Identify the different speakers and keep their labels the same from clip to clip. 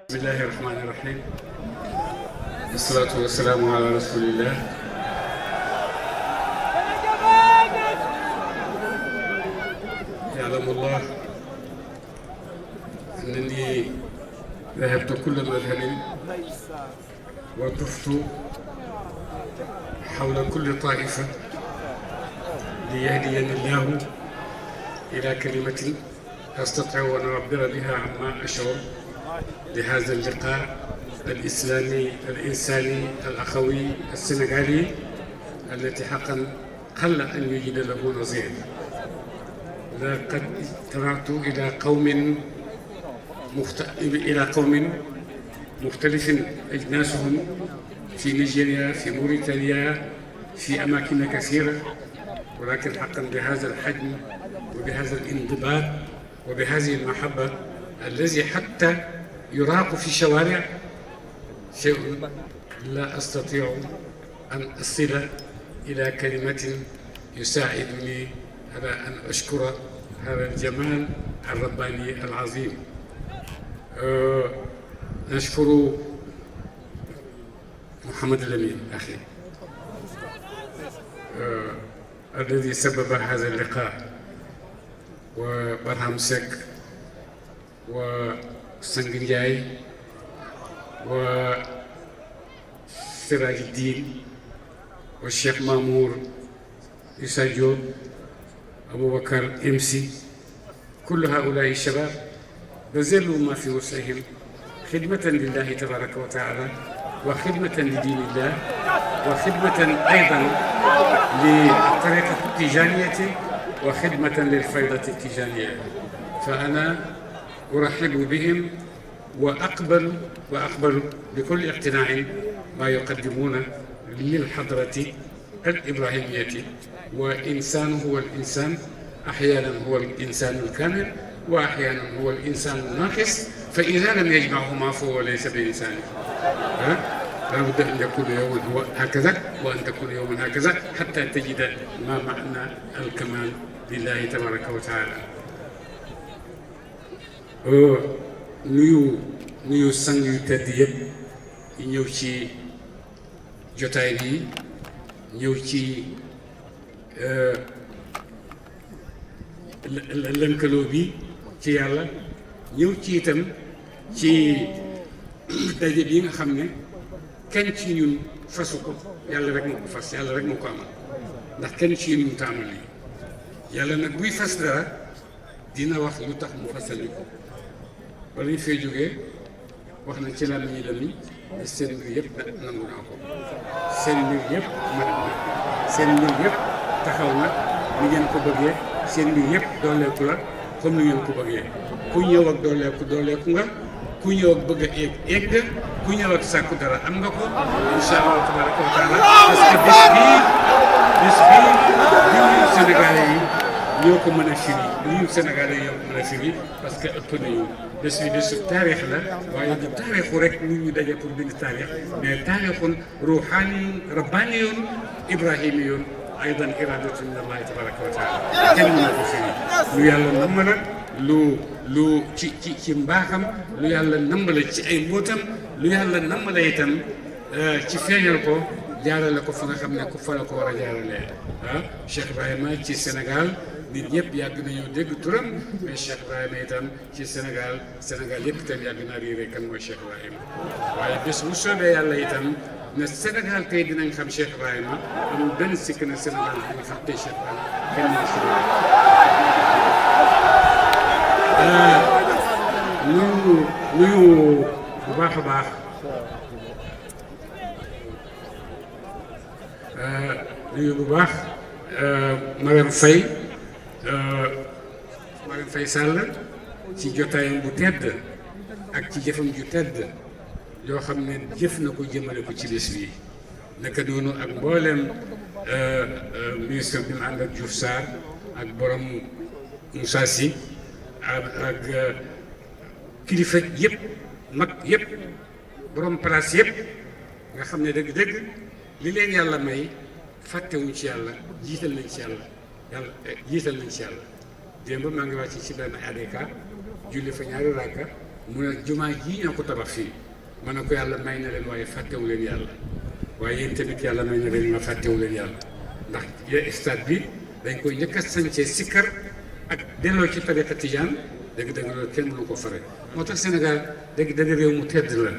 Speaker 1: bismillahi rahmani rahim wassalatu wassalamu ala rasulillah ya'lamu Allah annani ذهبت كل مذهب وطفت حول كل طائفة ليهديني الله إلى كلمة أستطيع أن أعبر بها عما أشعر لهذا اللقاء الإسلامي الإنساني الأخوي السنغالي التي حقا قل أن يجد له نظير. لقد استمعت إلى قوم مختلف أجناسهم في نيجيريا، في موريتانيا، في أماكن كثيرة، ولكن حقا بهذا الحجم وبهذا الانضباط وبهذه المحبة الذي حتى يراق في الشوارع شيء لا أستطيع أن أصل إلى كلمة يساعدني على أن أشكر هذا الجمال الرباني العظيم. نشكر محمد الأمين أخي الذي سبب هذا اللقاء، وبرهام سك وسنجنجاي وسراج الدين والشيخ مامور يساجود أبو بكر إمسي. كل هؤلاء الشباب بذلوا ما في وسعهم خدمة لله تبارك وتعالى، وخدمة لدين الله، وخدمة أيضا للطريقة التجارية، وخدمة للفيضة التجارية. فأنا أرحب بهم وأقبل بكل اقتناع ما يقدمون للحضرة الإبراهيمية. وإنسان هو الإنسان، أحيانا هو الإنسان الكامل وأحيانا هو الإنسان الناقص، فإذا لم يجمعهما فهو ليس بإنسان. لا بد أن يكون يوما هو هكذا وأن تكون يوما هكذا حتى تجد ما معنى الكمال لله تبارك وتعالى. nuyu sang yu tedd yëpp yi ñëw ci jotaay bi, ñëw ci lënkaloo bi ci yàlla, ñëw ci itam ci daje bi nga xam ne kenn ci ñun fasu ko, yàlla rek moo ko fas, yàlla rek moo ko amal, ndax kenn ci ñun taamal lii. yàlla nag buy fas dara dina wax lu tax mu fasal ñu ko. wala ñu fee jógee wax nañ ci làmmiñ ne seen mbir yëpp nangu naa ko, seen mbir yëpp mat na, seen mbir yëpp taxaw na ni ngeen ko bëggee, seen mbir yëpp dooleeku la comme ni ngeen ko bëggee. ku ñëw ak dooleeku nga, ku ñëw ak bëgg a egg nga, ku ñëw ak sàkku dara am nga ko incha allah tabaraka wa taala. parce que bés bii ñun Sénégalais yi ñoo ko mën a firi, parce que ëpp nañu. bés bi bésu taarix la, waaye du taarixu rek nit ñu daje pour bind taarix, mais taarixun ruuxaaniyun rabbaaniyun ibrahimiyun aydan iradatun min allahi tabaraka wa taala. kenn mën na ko firi. lu yàlla namm la, lu ci mbaaxam, lu yàlla namm la ci ay mbóotam, lu yàlla namm la itam ci feeñal ko, jaarale ko fa nga xam ne ku fa la ko war a jaaralee. Cheikh Ibrahima ci Sénégal nit ñëpp yàgg nañoo dégg turam, mais Cheikh Ibrahima itam ci Sénégal yëpp itam yàgg naa réeré kan mooy Cheikh Ibrahima. waaye bés bu soobee yàlla itam ne Sénégal tey dinañ xam Cheikh Ibrahima, amul benn sikk na Sénégal dinañ xam tey Cheikh Ibrahima kenn mooy Cheikh Ibrahima. nuyu bu baax a baax Marième Faye Sall ci jotaayam bu tedd ak ci jëfam ju tedd yoo xam ne jëf na ko jëmale ko ci bés bi naka noonu ak mbooleem ministre bi mu ànd ak Diouf Sarr ak borom Moussa Sy ak kilifa yëpp mag yëpp borom place yëpp nga xam ne dëgg-dëgg li leen yàlla may fàttewuñ ci yàlla jiital nañ ci yàlla jiital nañ ci yàlla démb maa ngi wàcc ci benn ADK julli fa ñaari raaka mu ne jumaa ji ñoo ko tabax fii ma ne ko yàlla may na leen waaye fàttewu leen yàlla waaye yéen tamit yàlla may na leen ma fàttewu leen yàlla ndax stade bi dañ koy njëkk a sañcee sikkar ak delloo ci tariqa tijaan dëgg-dëgg loolu kenn mënu ko fare moo tax Sénégal dëgg-dëgg réew mu tedd la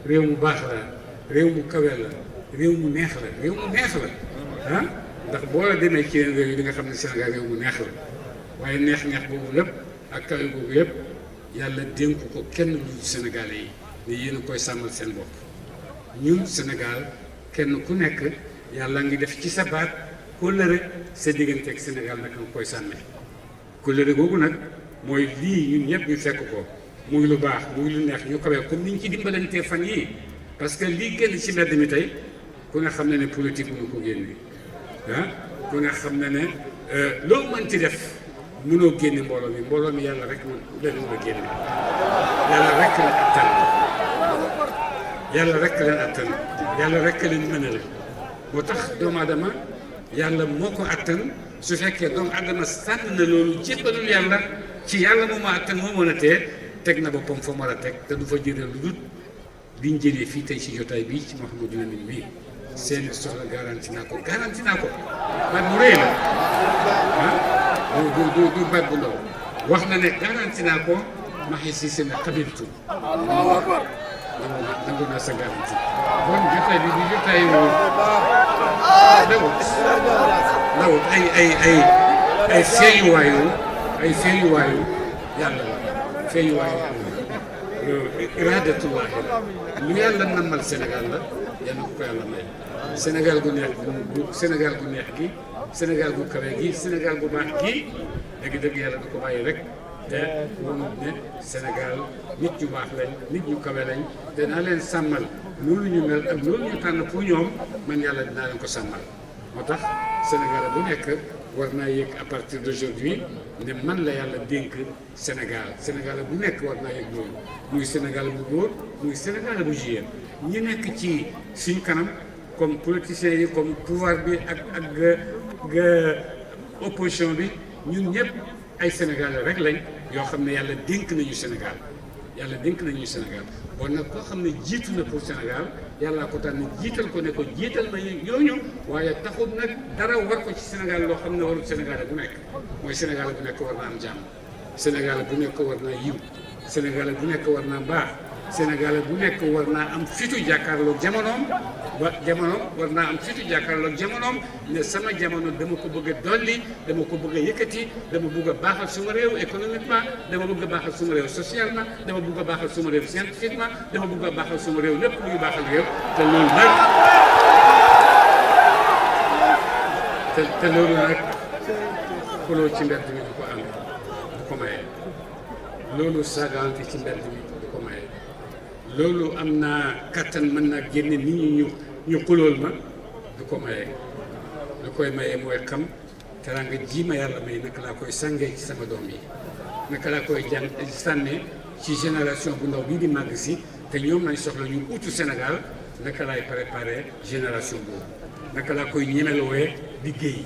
Speaker 1: réew mu baax la réew mu kawe la réew mu neex la réew mu neex la ah ndax boo la demee ci yeneen réew yi di nga xam ne Sénégal réew mu neex la waaye neex-neex boobu lépp ak kawe boobu yëpp yàlla dénk ko kenn lu Sénégalais yi ni yéen a koy sàmmal seen bopp ñun Sénégal kenn ku nekk yàlla ngi def ci sa baat kóllëre sa diggante ak Sénégal nag nga koy sàmmee kóllëre googu nag mooy lii ñun ñëpp ñu fekk ko muy lu baax muy lu neex ñu kawee comme ni ñu ci dimbalantee fan yii parce que lii génn ci mbedd mi tey ku ne xam na ne politique mënu ko génne ah ku ne xam na ne loo mënti def mënoo génne mbooloo mi yàlla rek leen mën a génne yàlla rek leen attan yàlla rek leen mënal moo tax doomu aadama yàlla moo ko attan su fekkee doomu aadama sànn na loolu jébbalul yàlla ci yàlla moo ma attan moo mën a tee teg na boppam fa mu war a teg te du fa jëlee lu dul biñ jëlee fii tey ci jotaay bii ci Mouhamadou Lamine bii seen soxla garanti naa ko baat bu rëy la ah du baat bu ndaw wax na ne garanti naa ko maxi si seen xabiltu nangu naa sa garanti bon jotaay bi du jotaay lawut ay feeñuwaayu yàlla la feeñuwaayu iraadatullaahi la lu yàlla nammal Sénégal la yal na ko yàlla may Sénégal gu neex gi Sénégal gu kawe gi Sénégal gu baax gi dëgg-dëgg yàlla du ko bàyyi rek te moom ne Sénégal nit ñu baax lañ nit ñu kawe lañ danaa leen sàmmal loolu ñu mel ak loolu ñu tànn pour ñoom man yàlla dinaa leen ko sàmmal moo tax Sénégal bu nekk war naa yëg à partir d'aujourd'hui ne man la yàlla dénk Sénégal bu nekk war naa yëg loolu muy Sénégal bu góor muy Sénégal bu jigéen ñi nekk ci suñ kanam comme politiciens yi comme pouvoir bi ak opposition bi ñun ñëpp ay Sénégalais rek lañ yoo xam ne yàlla dénk nañu Sénégal bon nag koo xam ne jiitu na pour Sénégal yàllaa ko tànn jiital ko ne ko jiital na ñooñu waaye taxul nag dara war ko ci Sénégal loo xam ne warul Sénégalais bu nekk mooy Sénégalais bu nekk war naa am jàmm Sénégalais bu nekk war naa yiw Sénégalais bu nekk war naa baax Sénégalais bu nekk war naa am fitu jàkkaarloog jamonoom war naa am fitu jàkkaarloog jamonoom ne sama jamono dama ko bëgg a dolli dama ko bëgg a yëkkati dama bëgg a baaxal suma réew économiquement dama bëgg a baaxal suma réew socialement dama bëgg a baaxal suma réew scientifiquement dama bëgg a baaxal suma réew lépp luy baaxal réew te loolu nag xuloo ci mbedd mi du ko am du ko maye loolu saagante ci mbedd mi du ko maye loolu am naa kattan mën naa génne nit ñi ñu xulool ma du ko maye lu koy maye mooy xam teraanga ji ma yàlla may naka laa koy sàngee ci sama doom yi naka laa koy sànnee ci génération bu ndaw bii di màgg si te ñoom lañ soxla ñu utu Sénégal naka laay préparer génération boobu naka laa koy ñemeloowe liggéey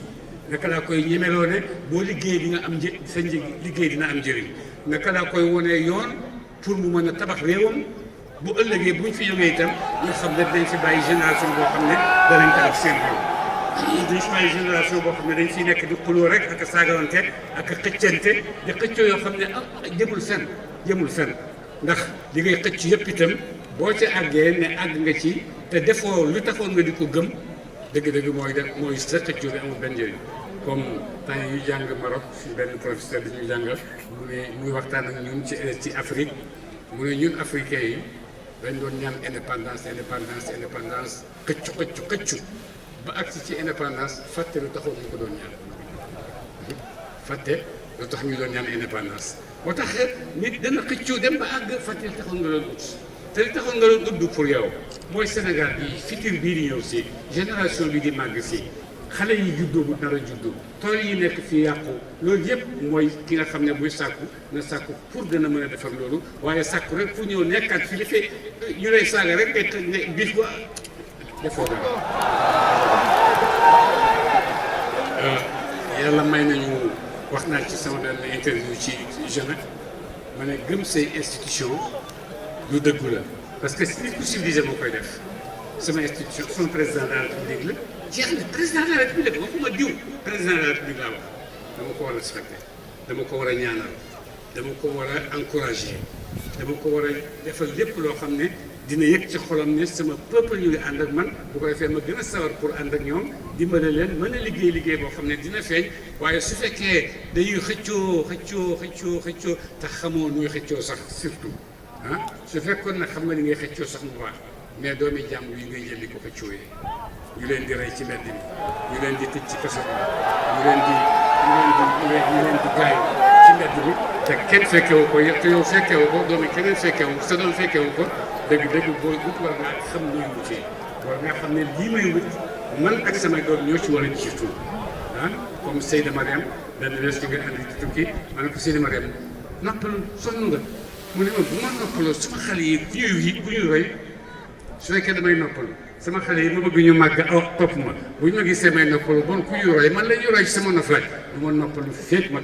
Speaker 1: naka laa koy ñemeloo ne boo liggéey di nga am sa liggéey dina am njëriñ naka laa koy wonee yoon pour mu mën a tabax réewam bu ëllëgee buñ fi jógee itam ñu xam ne dañ fi bàyyi génération boo xam ne danañ tabax seen réew dañ fi bàyyi génération boo xam ne dañ fi nekk di xuloo rek ak saagawante ak xëccante di xëccoo yoo xam ne jëmul fenn ndax li ngay xëcc yëpp itam boo ci àggee ne àgg nga ci te defoo lu taxoon nga di ko gëm dëgg-dëgg mooy sa xëccoo bi amul benn njëriñ comme temps yu jàng Maroc suñu benn professeur dañuy jàngal muy waxtaan ak ñun ci Afrique mu ne ñun africains yi dañ doon ñaan indépendance xëccu ba agsi ci indépendance fàtte lu taxoon ñu ko doon ñaan fàtte lu tax ñu doon ñaan indépendance moo tax nit dana xëccoo dem ba àgg fàttali taxoon nga doon ut te li taxoon nga doon ut pour yow mooy Sénégal bi futur bii di ñëw si génération bi di màgg si xale yi juddoo bu nar a juddoo tool yi nekk fii yàqu loolu yëpp mooy ki nga xam ne buy sàkku na sàkku pour gën a mën a defar loolu waaye sàkku rek pour ñëw nekkaat fi li fi ñu lay saaga rek ngay tëj ne bis ba defoo dara. yàlla may nañu wax naa ci sama benn interview ci jeune ma ne gëm say institution lu dëggu la parce que nit ku civilisé moo koy def sama institution son président de la république la jeex na président de la république waxuma diw président de la république laa wax dama ko war a respecté dama ko war a ñaanal dama ko war a encouragé dama ko war a defal lépp loo xam ne dina yëg ci xolam ne sama peuple ñu ngi ànd ak man bu ko defee ma gën a sawar pour ànd ak ñoom dimbale leen mën a liggéey boo xam ne dina feeñ waaye su fekkee dañuy xëccoo te xamoo nuy xëccoo sax surtout su fekkoon nag xam nga ni ngay xëccoo sax mu baax mais doomi jàmm yi ngay jël di ko xëccooyee ñu leen di rey ci mbedd bi ñu leen di tëj ci kaso bi ñu leen di gaay ci mbedd bi te kenn fekkewu ko te yow fekkewu ko doomi keneen fekkewu sa doom fekkewu ko dëgg booy wut war ngaa xam luy wutee war ngaa xam ne lii may wut man ak samay doom ñoo ci war a jiitu comme Seyda Mariam benn bés ñu ngi andi di tukki ma ne ko Seyda Mariam noppalu sonn nga mu ne ma bu ma noppaloo sama xale yi ku ñuy roy su fekkee damay noppalu sama xale yi ma bëgg ñu màgg topp ma bu ñu ma gisee may noppalu bon ku ñuy roy man la ñuy roy ci sama noflaay du ma noppalu féeg ma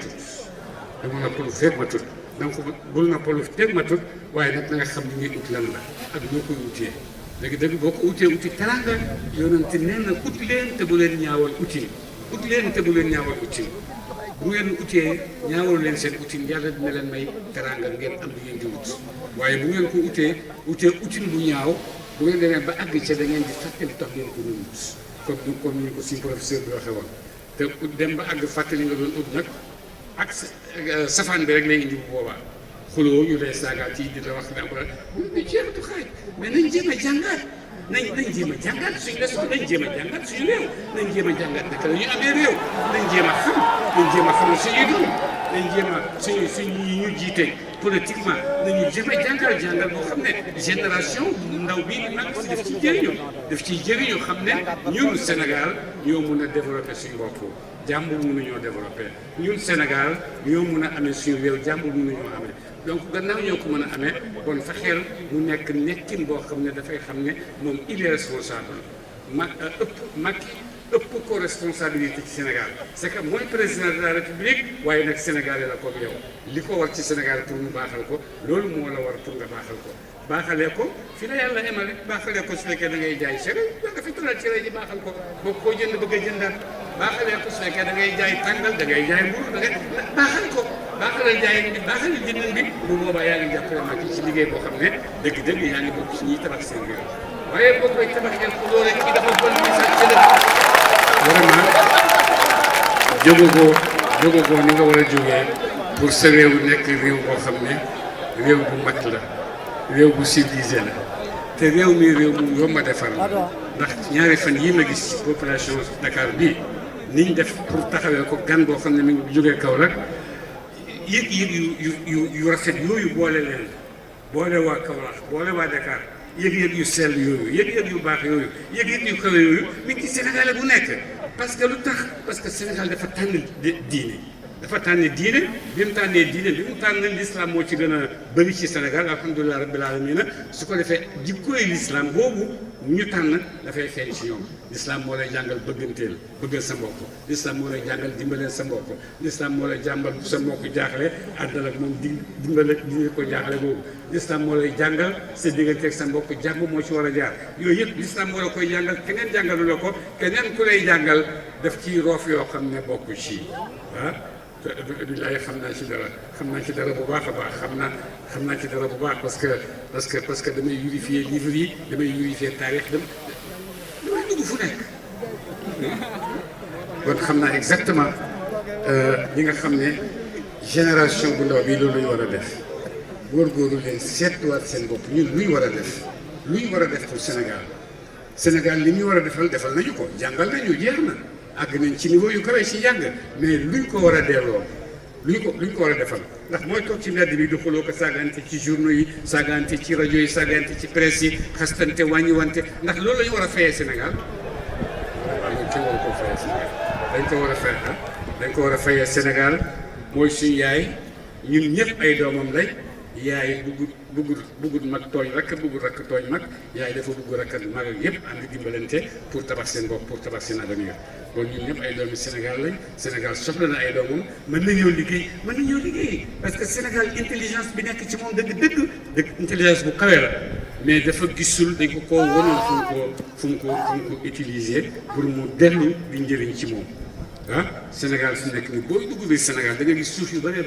Speaker 1: tut donc bul noppalu féeg ma tut waaye nag na nga xam ni ñuy ut lan la ak noo koy utee dëgg boo ko utee uti teranga yonente nee na ut leen te bu leen ñaawal utin bu ngeen utee ñaawal leen seen utin yàlla dina leen may teranga ngeen am li ngeen di wut waaye bu ngeen ko utee utin bu ñaaw bu ngeen demee ba àgg ca da ngeen di fàttali tax ngeen ko doon ut comme ni ko suñu professeur bi waxee woon te dem ba àgg fàttali nga doon ut nag ak safaan bi rek lay indi bu boobaa xuloo ñu lay saagaat yi di la wax ne ñu jeexatu xaaj mais nañ jéem a jàngaat nañ jéem a jàngaat suñu leçon nañ jéem a jàngaat suñu réew nañ jéem a jàngaat naka la ñu amee réew nañ jéem a xam suñuy doom nañ jéem a suñu yi ñu jiite politiquement nañu jéem a jàngal boo xam ne génération ndaw bii di nag si daf ciy jëriñu xam ne ñun Sénégal ñoo mun a développé suñu bopp jàmbur mënuñoo développé ñun Sénégal ñoo mun a amee suñu réew jàmbur mënuñoo amee donc gannaaw ñoo ko mën a amee bon fexeel mu nekk nekkin boo xam ne dafay xam ne moom il est responsable ëpp ko responsabilité ci Sénégal c'est que mooy président de la République waaye nag Sénégalais la comme yow li ko war ci Sénégal pour mu baaxal ko loolu moo la war pour nga baaxal ko baaxalee ko fi la yàlla emale baaxalee ko su fekkee da ngay jaay cere nga fi talal cere ji baaxal ko boo koo jënd bëgg a jëndaat baaxalee ko su fekkee da ngay jaay tàngal da ngay jaay mburu da ngay baaxal ko baaxalal jaay bi baaxalal jëndin bi bu boobaa yaa ngi jàppale Macky ci liggéey boo xam ne dëgg-dëgg yaa ngi bokk ci ñuy tabax seen réew waaye boo koy tabax ngeen ko loolee kii dafa bon muy sax ci vraiment jógagoo ni nga war a jógee pour sa réew nekk réew boo xam ne réew bu mag la réew bu civilisé la te réew mu yomb a defar la ndax ñaari fan yii ma gis ci population Dakar bii niñ def pour taxawee ko gan boo xam ne mi ngi jógee kaw rek yëg-yëg yu rafet yooyu boole leen boole waa Kaolack boole waa Dakar yëg-yëg yu sell yooyu yëg-yëg yu baax yooyu yëg-yëg yu kawe yooyu mi ngi ci Sénégalais bu nekk parce que lu tax parce que Sénégal dafa tànn diine bi mu tànnee diine bi mu tànn l'islam moo ci gën a bëri ci Sénégal alhamdulilah rabbil alamin su ko defee jikkooy l'islam boobu ñu tànn dafay feeñ ci ñoom l'islam moo lay jàngal bëggal sa mbokk l'islam moo lay jàngal dimbaleel sa mbokk l'islam moo lay jàngal sa mbokk jaaxle àddal ak moom dimbale di ko jaaxle boobu l'islam moo lay jàngal sa diggante ak sa mbokk jàmm moo ci war a jaar yooyu yëpp l'islam moo la koy jàngal keneen jàngalu la ko keneen ku lay jàngal daf ciy roof yoo xam ne bokk ci bilaay xam naa ci dara bu baax a baax xam naa ci dara bu baax parce que damay vérifier livre yi damay vérifier taarix damay dugg fu nekk kon xam naa exactement li nga xam ne génération bu ndaw bi loolu la ñu war a def góorgóorlu leen seetluwaat seen bopp ñun lu ñu war a def pour Sénégal li ñu war a defal nañu ko jàngal nañu jeex na àgg nañ ci niveau yu kawe ci jàng mais luñ ko war a delloo lu ñu ko war a defal ndax mooy toog ci mbedd bi du xuloo ko saagante ci journaux yi saagante ci rajo yi saagante ci presse yi xastante wàññiwante ndax loolu la ñu war a fayee Sénégal dañ ko war a koo fayee Sénégal dañ ko war a fay dañ ko war a fayee Sénégal mooy suñu yaay ñun ñëpp ay doomam lay yaay buggut mag tooñ rakk buggut rakk tooñ mag yaay dafa bugg rakk ak mag ak yëpp ànd dimbalante pour tabax seen bopp pour tabax seen avenir kon ñun ñëpp ay doomi Sénégal lañ Sénégal soxla na ay doomam mën nañoo liggéey parce que Sénégal intelligence bi nekk ci moom dëgg intelligence bu kawe la mais dafa gisul dañ ko koo wonoon fu mu ko utiliser pour mu dellu di njëriñ ci moom Sénégal fi nekk ni booy dugg biir Sénégal da nga gis suuf yu bëree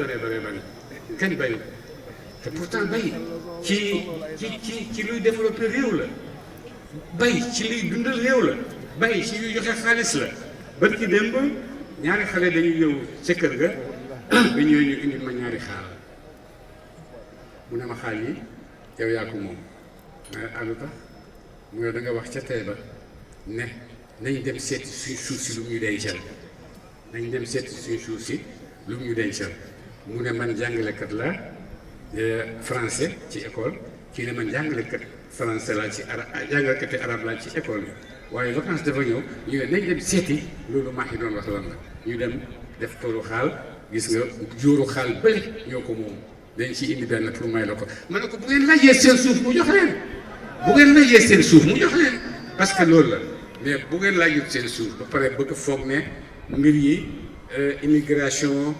Speaker 1: kenn bayu te pourtant bay ci luy développer réew la bay ci luy dundal réew la bay ci luy joxe xaalis la barki démb ñaari xale dañuy ñëw ca kër ga ba ñëwee ñu indil ma ñaari xaal mu ne ma xaal yi yow yaa ko moom mais àllu tax mu ne da nga wax ca tey ba ne nañ dem seeti suñ suuf si lu mu ñu dencal nañ dem seeti suñ suuf si lu mu ñu dencal mu ne man jàngalekat la français ci école kii ne man jàngalekat français laa ci jàngalekati arabe laa ci école bi waaye vacances dafa ñëw ñu ne nañ dem seeti loolu maa ngi doon wax lan la ñu dem def toolu xaal gis nga jóoru xaal bële ñoo ko moom dañ ci indi benn pour may la ko ma ne ko bu ngeen laajee seen suuf mu jox leen bu ngeen laajee seen suuf mu jox leen parce que loolu la mais bu ngeen laajut seen suuf ba pare bëgg foog ne mbir yi immigration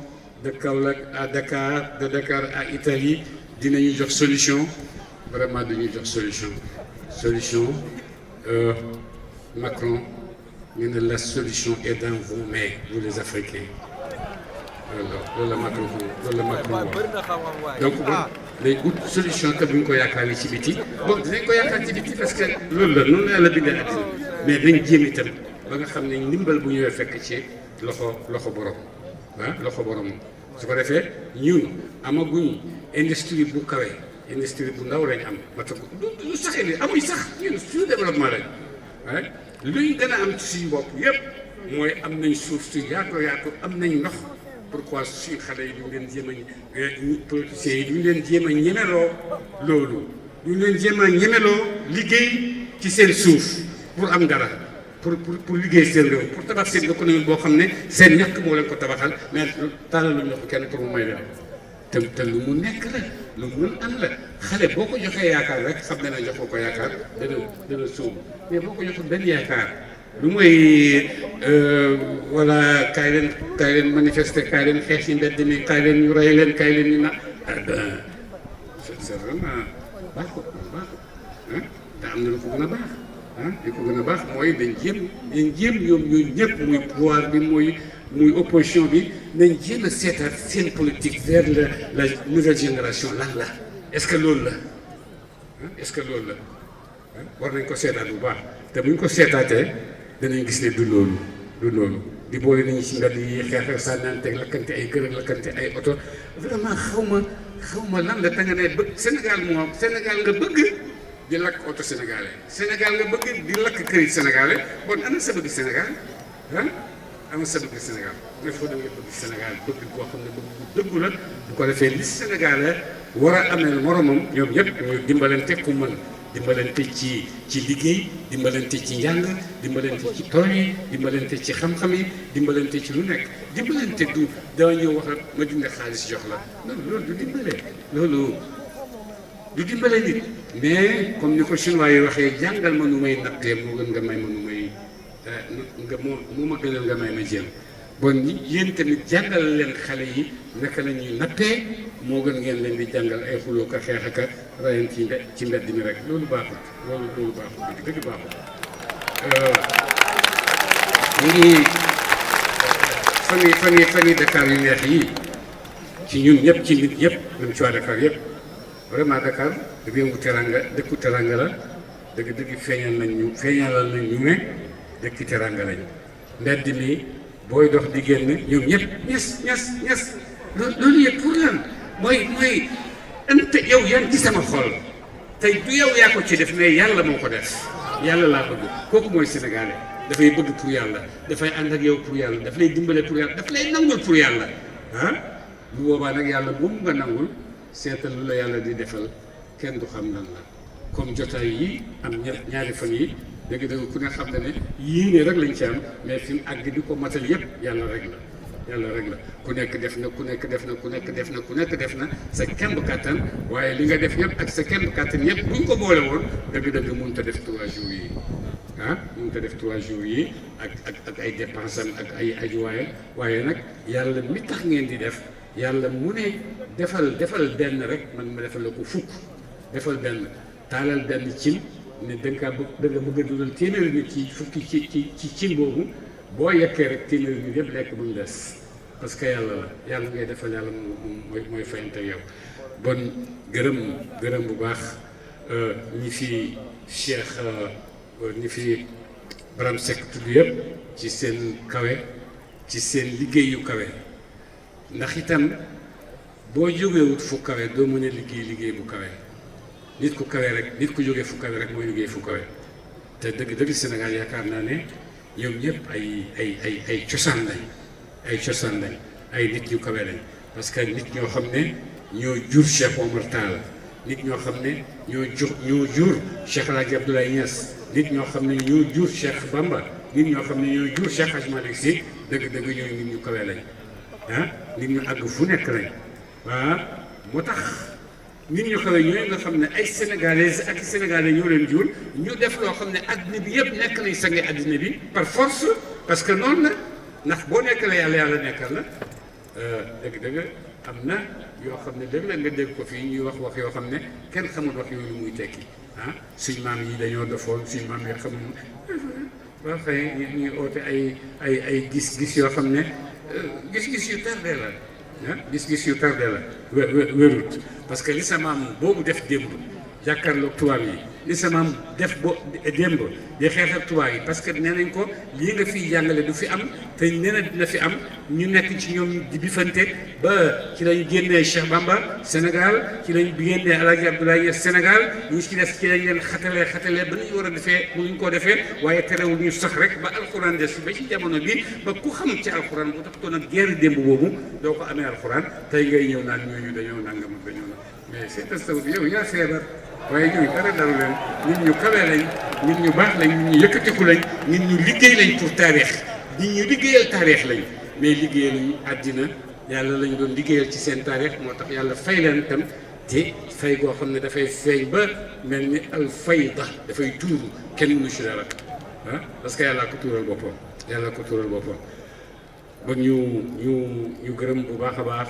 Speaker 1: de Kaolack à Dakar de Dakar à Italie dinañu jox solution vraiment dañuy jox solution Macron ñu ne la solution est dans vos mains vous les Africains loolu la Macron donc day ut solution te buñ ko yaakaar ni ci biti bon dinañ ko yaakaar ci biti parce que loolu la noonu la yàlla bindee àddina mais dañ jéem itam ba nga xam ne ndimbal bu ñëwee fekk ci loxo borom loxo borom su ko defee ñun amaguñ industrie bu kawe industrie bu ndaw lañ am parce que du saxee ni amuñ sax ñun suñu développement lañ waaye luñ gën a am ci suñu bopp yëpp mooy am nañ suuf su yaatu am nañ ndox pourquoi suñu xale yi duñ leen jéem a politiciens yi duñ leen jéem a ñemeloo loolu duñ leen jéem a ñemeloo liggéey ci seen suuf pour am dara pour liggéey seen réew pour tabax seen économie boo xam ne seen ñàkk moo leen ko tabaxal mais tàllaluñ la ko kenn pour mu may leen te lu mu nekk la lu mun am la xale boo ko joxee yaakaar rek xam ne na joxoo ko yaakaar dana sóobu mais boo ko joxul benn yaakaar lu mooy wala kaay leen manifester kaay leen xeex ci mbedd mi kaay leen ñu rey leen kaay leen ñu na c'est vraiment baaxul te am na lu ko gën a baax li ko gën a baax mooy dañ jéem ñoom ñooñu ñëpp muy pouvoir bi muy opposition bi nañ jéem a seetaat seen politique vers la nouvelle génération lan la est-ce que loolu la war nañ ko seetaat bu baax te buñ ko seetaatee danañ gis ne du loolu di boole nañu ci mbedd yi xeex sànnante lakkante ay kër lakkante ay oto vraiment xaw ma lan la te nga ne bëgg Sénégal nga bëgg di lakk oto sénégalais Sénégal nga bëgg di lakk këri sénégalais bon ana sa bëgg Sénégal ana sa bëgg Sénégal il faut da nga bëgg Sénégal bëgg boo xam ne bëgg bu dëggu la bu ko defee li sénégalais war a amee moromam ñoom ñëpp ñu dimbalante ku mën dimbalante ci liggéey dimbalante ci njàng dimbalante ci tool yi dimbalante ci xam-xam yi dimbalante ci lu nekk dimbalante du daa ñëw wax la ma dindi xaalis jox la loolu du dimbale loolu du dimbale nit mais comme ni ko chinois yi waxee jàngal ma nu may nattee moo gën nga may ma nu may moo ma gënal nga may ma jéem bon yéen tamit jàngal leen xale yi naka la ñuy nattee moo gën ngeen leen di jàngal ay xuloo ko xeex ak rayan ci mbedd mi rek loolu baaxul loolu baaxul dëgg baaxul ñu ngi fan yi Dakar yu neex yi ci ñun ñëpp ci nit ñëpp même ci waa Dakar yëpp vraiment Dakar réewu teranga dëkku teranga la dëgg feeñalal nañ ñu ne dëkki teranga lañ mbedd mi booy dox di génn ñoom ñëpp ñes loolu yëpp pour lan mooy ante yow yan ci sama xol tey du yow yaa ko ci def mais yàlla moo ko def yàlla laa bëgg kooku mooy sénégalais dafay bëgg pour yàlla dafay ànd ak yow pour yàlla daf lay dimbale pour yàlla daf lay nangul pour yàlla bu boobaa nag yàlla moom nga nangul seetal lu la yàlla di defal kenn du xam lan la comme jotaay yi am ñaari fan yi dëgg-dëgg ku ne xam ne yéene rek lañ ci am mais fi mu àgg di ko matal yëpp yàlla rek la yàlla rek la ku nekk def na ku nekk def na ku nekk def na ku nekk def na sa kemb kattan waaye li nga def yëpp ak sa kemb kattan yëpp buñ ko boole woon dëgg-dëgg mënut a def 3 jours yi mënut a def 3 jours yi ak ay dépenses am ak ay ajuwaayam waaye nag yàlla mi tax ngeen di def yàlla mu ne defal benn rek man ma defal la ko fukk defal benn taalal benn cin ne da nga bëgg a dundal téeméeri nit ci fukki ci cin boobu boo yekkee rek téeméeri nit yëpp lekk ba mu des parce que yàlla la yàlla ngay defal yàlla mooy fayante yow bon gërëm bu baax ñi fi Cheikh ñi fi Baram Seck tudd yëpp ci seen kawe ci seen liggéeyu kawe ndax itam boo jógewut fu kawe doo mën a liggéey bu kawe nit ku kawe rek nit ku jógee fu kawe rek mooy liggéey fu kawe te dëgg Sénégal yaakaar naa ne ñoom ñëpp ay cosaan lañ ay nit ñu kawe lañ parce que nit ñoo xam ne ñoo jur Cheikh Omar Tall nit ñoo xam ne ñoo jur Cheikh El Hadj Abdoulaye Niass nit ñoo xam ne ñoo jur Cheikh Bamba nit ñoo xam ne ñoo jur Cheikh Hadj Malick Sy dëgg ñooy nit ñu kawe lañ nit ñu àgg fu nekk lañ moo tax nit ñu kawe ñooy nga xam ne ay sénégalais ak sénégalais ñoo leen jur ñu def loo xam ne addina bi yëpp nekk nañ sange addina bi par force parce que noonu la ndax boo nekk la yàlla nekkal la dëgg am na yoo xam ne dëgg la nga dégg ko fii ñuy wax yoo xam ne kenn xamul wax yooyu muy tekki suñ maam yi dañoo defoon suñ maam yi xamul ba xëy ñuy oote ay gis-gis yoo xam ne gis-gis yu tardé la gis-gis yu tardé la wérut parce que li sa maam boobu def démb jàkkaarloog tubaab yi li sa maam def démb di xeex ak tubaab yi parce que nee nañ ko lii nga fiy jàngale du fi am te nee na dina fi am ñu nekk ci ñoom di bifante ba ci lañ génnee Cheikh Bamba Sénégal ci lañ génnee El Hadj Abdoulaye Sénégal ñi ci des ci lañ leen xatalee ba ñu war a defee mu ñu ko defee waaye terewul ñu sax rek ba alxuraan des ba ci jamono bi ba ku xam ci alxuraan bu tax toon ak guerre démb boobu doo ko amee alxuraan tey ngay ñëw naan ñooñu dañoo nangam ak dañoo na mais c'est tastaw yow yaa feebar waaye ñooñu dara daru leen nit ñu kawe lañ nit ñu baax lañ nit ñu yëkkatiku lañ nit ñu liggéey lañ pour taarix nit ñu liggéeyal taarix lañ mais liggéeyaluñu àddina yàlla lañ doon liggéeyal ci seen taarix moo tax yàlla fay leen itam te fay goo xam ne dafay feeñ ba mel ni al fayda dafay tuuru kenn mënu ci dara parce que yàlla ko tuural boppam ba ñu gërëm bu baax a baax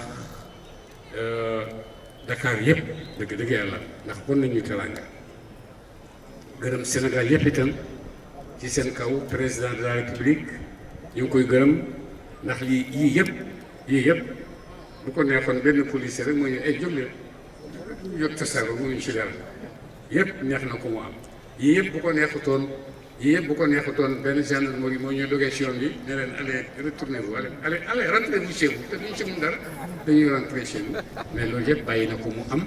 Speaker 1: Dakar yëpp dëgg yàlla ndax bon nañu teraanga gërëm Sénégal yëpp itam ci seen kaw président de la République ñu ngi koy gërëm ndax yii yëpp bu ko neexoon benn policier rek moo ñu ay jóg leen ñu jóg tasaaro mënuñ ci dara yëpp neex na ko mu am yii yëpp bu ko neexutoon benn gendarmerie moo ñu dogee ci yoon bi ne leen allez retournez-vous allez rentrez-vous chez vous te duñ ci mun dara dañuy rentrer chez nous mais loolu yëpp bàyyi na ko mu am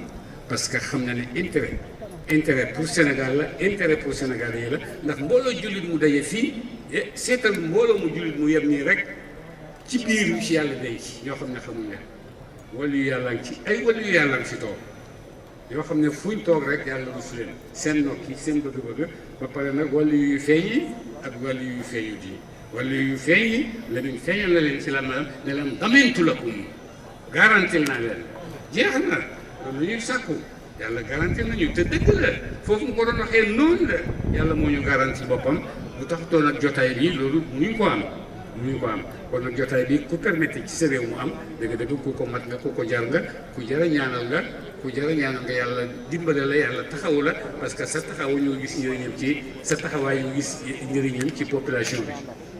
Speaker 1: parce que xam na ne intérêt pour Sénégal la intérêt pour Sénégal yi la ndax mbooloo jullit mu daje fii seetal mbooloo mu jullit mu yem nii rek ci biir yu ci yàlla day ci ñoo xam ne xamuñ leen wala yu yàlla ngi ci ay wala yu yàlla ngi ci toog yoo xam ne fuñ toog rek yàlla rus leen seen nokki seen bëgg-bëgg ba pare nag wala yu feeñ yi ak wala yu feeñut yi wala yu feeñ yi la ñu feeñal na leen ci la maanaam ne leen damantu lakum garantil naa leen jeex na loolu ñuy sàkku yàlla garantil nañu te dëgg la foofu mu ko doon waxee noonu la yàlla moo ñu garanti boppam bu taxutoon ak jotaay bi loolu mënuñ ko am kon nag jotaay bi ku permettre ci sa réew mu am dëgg-dëgg ku ko mat nga ku ko jar nga ku jar a ñaanal nga yàlla dimbale la yàlla taxawu la parce que sa taxawu ñu gis njëriñam sa taxawaay ñu gis njëriñam ci population bi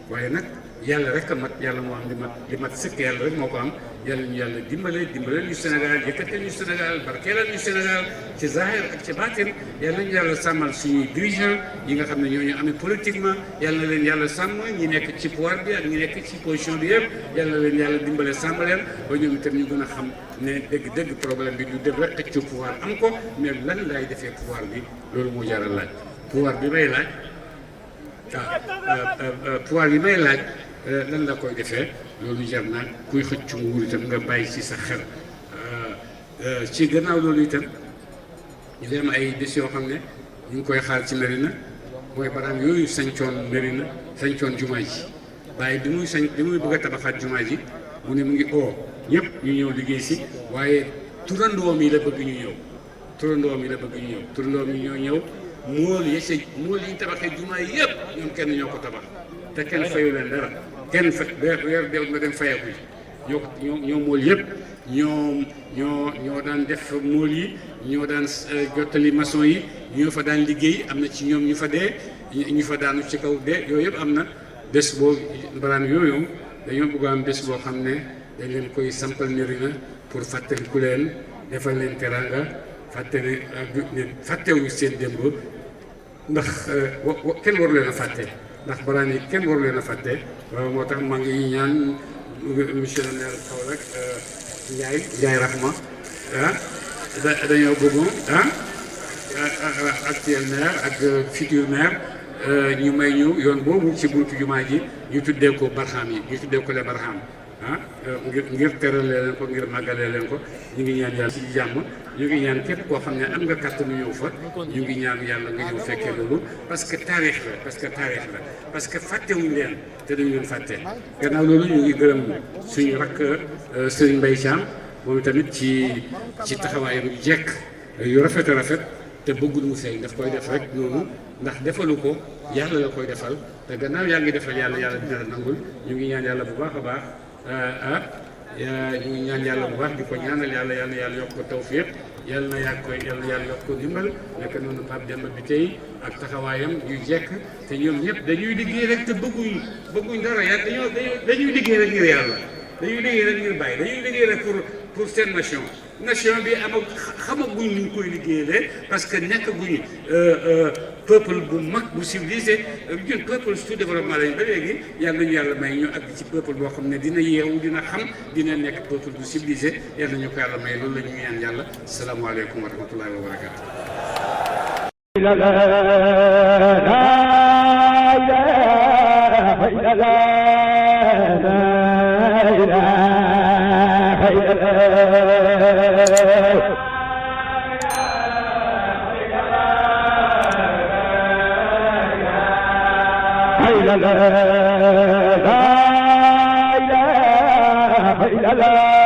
Speaker 1: waaye nag yàlla rek a mat yàlla moo am li mat sëkk yàlla rek moo ko am yàlla ñu yàlla dimbale ñu Sénégal yëkkatal ñu Sénégal barkeelal ñu Sénégal ci zahir ak ci baatin yàlla ñu yàlla sàmmal suñuy dirigeant yi nga xam ne ñoo ñu amee politiquement yàlla na leen yàlla sàmm ñi nekk ci pouvoir bi ak ñi nekk ci position bi yëpp yàlla na leen yàlla dimbale sàmm leen ba ñoom itam ñu gën a xam ne dëgg problème bi du dem rek teg ci pouvoir am ko mais lan laay defee pouvoir bi loolu moo jaral laaj pouvoir bi may laaj lan la koy defee loolu jar na kuy xëccu nguur itam nga bàyyi ci sa xel ci gannaaw loolu itam ñu ngi am ay bés yoo xam ne ñu ngi koy xaar ci Médina mooy baraam yooyu sañcoon Médina sañcoon jumaa ji waaye bi muy bëgg a tabaxaat jumaa ji mu ne mu ngi ñëpp ñu ñëw liggéey si waaye turandoom yi la bëgg ñu ñëw turandoom yi ñoo ñëw mool yi ñu tabaxee jumaa yi yëpp ñoom kenn ñoo ko tabax te kenn fayu leen dara kenn weer dew nga dem fayeeku ñoo mool yëpp ñoo daan def mool yi ñoo daan jottali maçon yi ñoo fa daan liggéey am na ci ñoom ñu fa dee ñu fa daanu ci kaw dee yooyu yëpp am na bés boo baraan yooyu dañoo bëgg am bés boo xam ne dañ leen koy sampal Médina pour fàttaliku leen defal leen teranga fàttewuñu seen démb ndax kenn waru leen a fàtte ndax baraan yi kenn waru leen a fàtte moo tax maa ngi ñaan monsieur le maire Kaolack Ndiaye Rahma dañoo bëgg actuel maire ak futur maire ñu may ñu yoon boobu ci buntu jumaa ji ñu tuddee ko barxam yi ñu tuddee ko le barxam ngir terale leen ko ngir màggale leen ko ñu ngi ñaan yàlla ci jàmm ñu ngi ñaan képp koo xam ne am nga kàttanu ñëw fa ñu ngi ñaan yàlla nga ñëw fekkee loolu parce que taarix la parce que fàttewuñ leen te dañu leen fàtte gannaaw loolu ñu ngi gërëm suñu rakk Serigne Mbaye Thiam moom tamit ci taxawaayam yu jekk yu rafet a rafet te bëggul mu feeñ daf koy def rek noonu ndax defalu ko yàlla la koy defal te gannaaw yaa ngi defal yàlla dina la nangul ñu ngi ñaan yàlla bu baax a baax ñu ngi ñaan yàlla bu baax di ko ñaanal yàlla yokk ko tawfiq yàlla na yàlla yokk ko dimbal nekk noonu Pape Demba bi tey ak taxawaayam yu jekk te ñoom ñëpp dañuy liggéey rek te bëgguñ dara dañuy liggéey rek ngir yàlla dañuy liggéey rek ngir bàyyi dañuy liggéey rek pour seen nation bi xamaguñ ñu koy liggéeyee parce que nekkaguñ peuple bu mag bu civilisé ñun peuple sous-développement lañ ba léegi yàlla may ñu àgg ci peuple boo xam ne dina yeewu dina xam dina nekk peuple bu civilisé yàlla ñu ko yàlla may loolu la ñu ñaan yàlla salaamaaleykum wa rahmatullahi wa barakatu.
Speaker 2: la